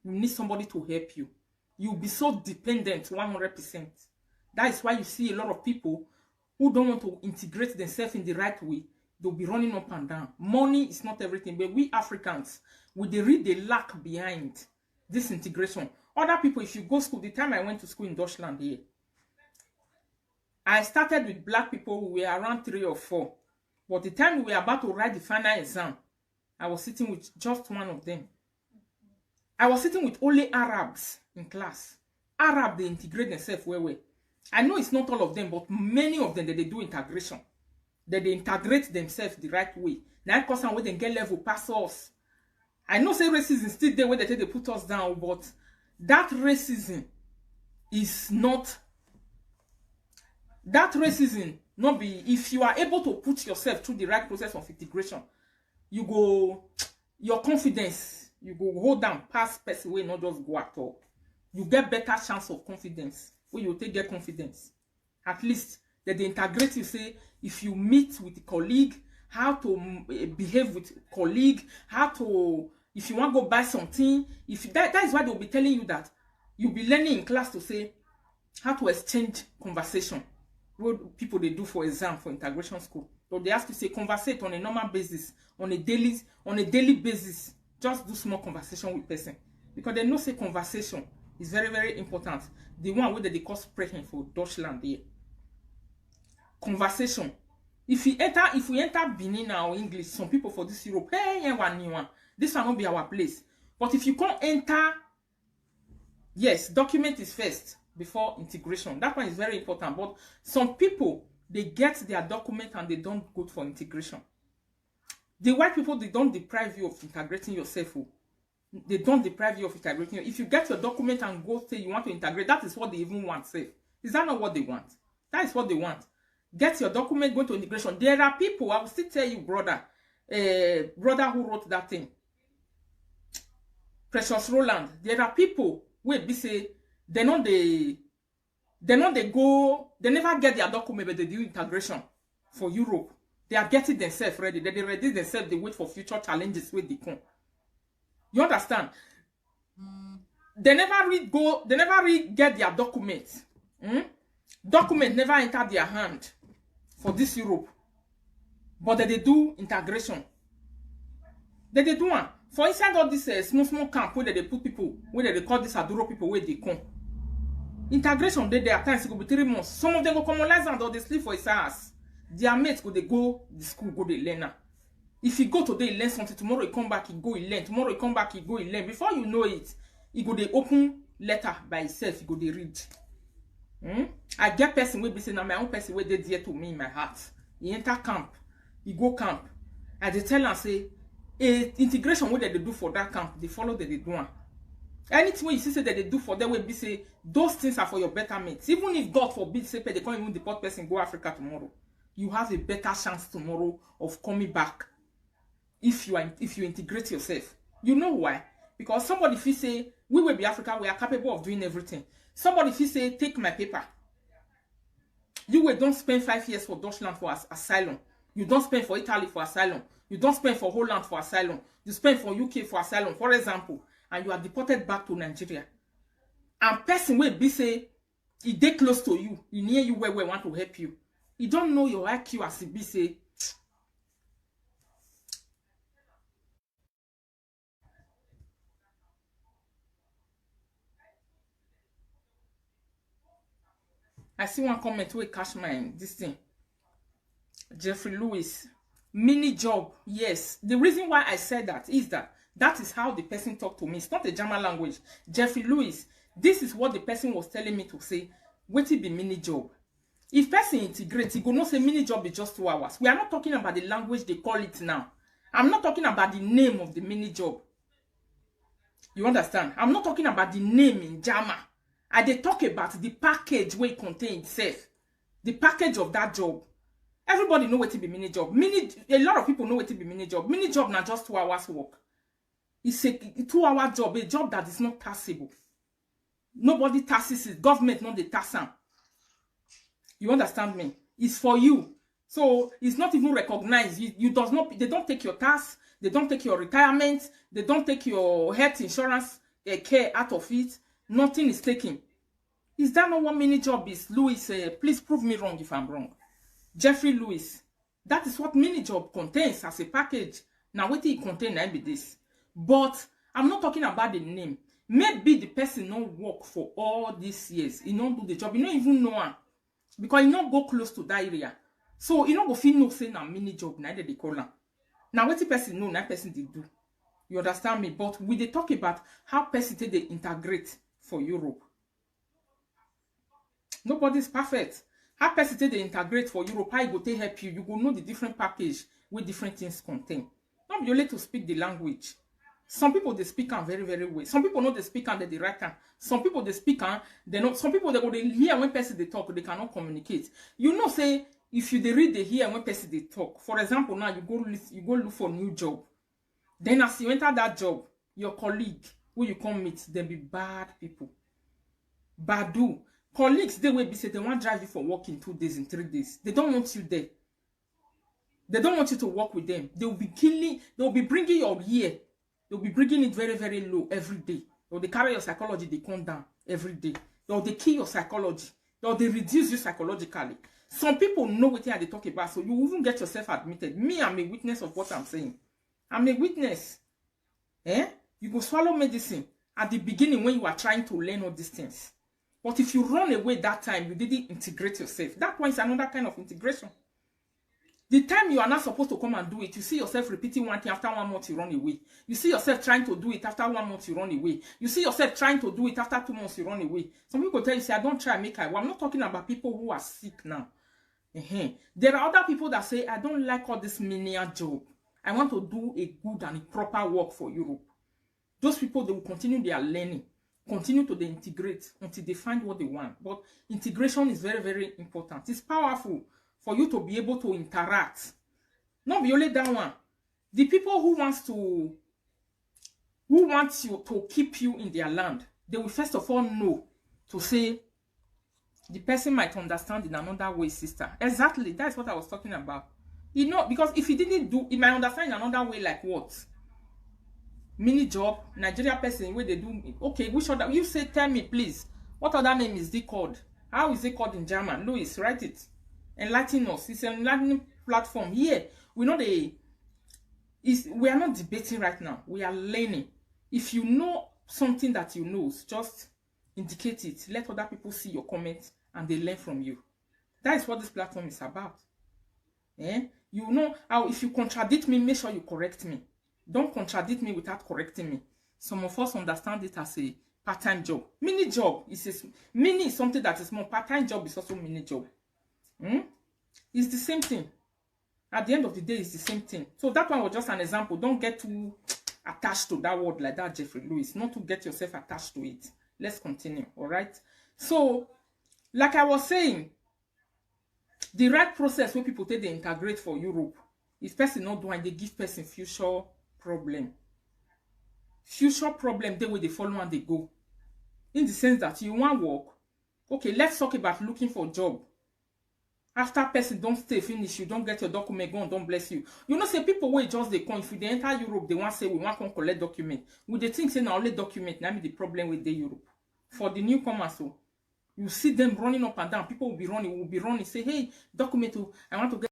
you need somebody to help you. You'll be so dependent 100%. That is why you see a lot of people who don't want to integrate themselves in the right way. They'll be running up and down. Money is not everything, but we Africans, we read the lack behind this integration. Other people, if you go school, the time I went to school in Deutschland here, I started with black people. We were around 3 or 4. But the time we were about to write the final exam, I was sitting with just one of them. I was sitting with only Arabs in class. Arab, they integrate themselves well. I know it's not all of them, but many of them, they do integration. They integrate themselves the right way. Now, because I'm waiting get level pass us. I know say racism still there where they put us down, but that racism is not. That racism not be, if you are able to put yourself through the right process of integration, you go, your confidence, you go hold down past person way, not just go at all. You get better chance of confidence when you take get confidence. At least that they integrate you, say, if you meet with a colleague, how to behave with a colleague, how to, if you want to go buy something, if that is why they'll be telling you that you'll be learning in class to say how to exchange conversation. What people they do for exam for integration school. So they ask you say conversate on a normal basis, on a daily basis. Just do small conversation with person. Because they know say conversation is very, very important. The one where they call spreading for Deutschland here. Conversation. If we enter Benin or English, some people for this Europe, hey, one. This will not be our place. But if you can't enter, yes, document is first before integration. That one is very important. But some people, they get their document and they don't go for integration. The white people, they don't deprive you of integrating yourself. They don't deprive you of integrating. If you get your document and go say you want to integrate, that is what they even want. Say, is that not what they want? That is what they want. Get your document, go to integration. There are people, I will still tell you, brother who wrote that thing, Precious Roland. There are people who be say they never get their document, but they do integration for Europe. They are getting themselves ready. They ready themselves. They wait for future challenges where they come. You understand? They never really get their documents. Document never enter their hand for this Europe. But they do integration. They do one. For inside all this small camp where they put people, where they call this Aduro people where they come. Integration, they at times it will be 3 months. Some of them go commonize and they sleep for his ass. Their mates go, they go the school, go they learn. If he go today, he learn something. Tomorrow he come back, he go, he learn. Tomorrow he come back, he go, he learn. Before you know it, he go they open letter by himself, he go they read. I get person will be saying, now my own person will they dear to me in my heart. He enter camp, he go camp. And they tell and say, integration what they do for that camp, they follow that they do. Anything you see say that they do for them will be say, those things are for your betterment. Even if God forbid, say they can't even deport person go Africa tomorrow. You have a better chance tomorrow of coming back if you integrate yourself. You know why? Because somebody if you say we will be Africa, we are capable of doing everything. Somebody if you say take my paper, you will don't spend 5 years for Deutschland for asylum. You don't spend for Italy for asylum. You don't spend for Holland for asylum. You spend for UK for asylum, for example, and you are deported back to Nigeria. And person will be say he dey close to you, he near you where we want to help you. You don't know your IQ as it be say. I see one comment where catch my this thing. Jeffrey Lewis, mini job. Yes, the reason why I said that is that is how the person talked to me. It's not a German language. Jeffrey Lewis, this is what the person was telling me to say. Wait till be mini job. If person integrates, he go not say mini job is just 2 hours. We are not talking about the language they call it now. I'm not talking about the name of the mini job. You understand? I'm not talking about the name in German. I dey talk about the package where it contains itself. The package of that job. Everybody know what it be mini job. A lot of people know what it be mini job. Mini job not just 2 hours work. It's a 2-hour job, a job that is not taxable. Nobody taxes it. Government not the tax am. You understand me? It's for you. So it's not even recognized. They don't take your tax, they don't take your retirement, they don't take your health insurance. care out of it. Nothing is taken. Is that not what mini job is? Louis, please prove me wrong if I'm wrong. Jeffrey Lewis. That is what mini job contains as a package. Now, what it contains, I be this. But I'm not talking about the name. Maybe the person don't work for all these years. He don't do the job. He don't even know her. Because he don't go close to that area. So he don't go feel no say na mini job. Neither they call her. Now, what the person know, that person they do. You understand me? But we they talk about how person they integrate for Europe. Nobody's perfect. How person they integrate for Europe, how go to help you. You go know the different package with different things contain. Not be only to speak the language. Some people they speak on very, very well. Some people know they speak on the right hand. Some people they speak on they not. Some people they go they hear when person they talk, they cannot communicate. You know, say if you they read they hear when person they talk. For example, now you go look for a new job. Then as you enter that job, your colleague who you come meet, they be bad people. Badu. Colleagues, they will be say they want to drive you for work in 2 days, in 3 days. They don't want you there. They don't want you to work with them. They will be killing, they will be bringing your ear. They will be bringing it very, very low every day. Or they carry your psychology, they come down every day. Or they kill your psychology. Or they reduce you psychologically. Some people know what they talk about, so you even get yourself admitted. Me, I'm a witness of what I'm saying. I'm a witness. You go swallow medicine at the beginning when you are trying to learn all these things. But if you run away that time, you didn't integrate yourself. That one is another kind of integration. The time you are not supposed to come and do it, you see yourself repeating one thing after 1 month, you run away. You see yourself trying to do it after 1 month, you run away. You see yourself trying to do it after 2 months, you run away. Some people tell you, say, I don't try, make I. Well, I'm not talking about people who are sick now. There are other people that say, I don't like all this menial job. I want to do a good and a proper work for Europe. Those people, they will continue their learning. Continue to integrate until they find what they want. But integration is very, very important. It's powerful for you to be able to interact. Not be only that one. The people who want you to keep you in their land, they will first of all know to say the person might understand in another way, sister. Exactly. That's what I was talking about. You know, because if he didn't do, he might understand in another way, like what? Mini job, Nigeria person, where they do, okay, which other, you say, tell me, please, what other name is it called? How is it called in German? Louis, write it. Enlighten us. It's an enlightening platform. Here, we know we are not debating right now. We are learning. If you know something that you know, just indicate it. Let other people see your comments and they learn from you. That is what this platform is about. You know how if you contradict me, make sure you correct me. Don't contradict me without correcting me. Some of us understand it as a part-time job. Mini job is mini is something that is more. Part-time job is also mini job. It's the same thing. At the end of the day, it's the same thing. So that one was just an example. Don't get too attached to that word like that, Jeffrey Lewis. Not to get yourself attached to it. Let's continue. All right. So, like I was saying, the right process where people take they integrate for Europe is person not doing, they give person future problem. Future problem, they will they follow and they go. In the sense that you want work. Okay, let's talk about looking for a job. After person don't stay finish, you don't get your document, go on, don't bless you. You know, say people will just they come. If they enter Europe, they want say we want to collect document. With the thing say now only document, now be the problem with the Europe. For the newcomers, so you see them running up and down. People will be running, say, hey, document, I want to get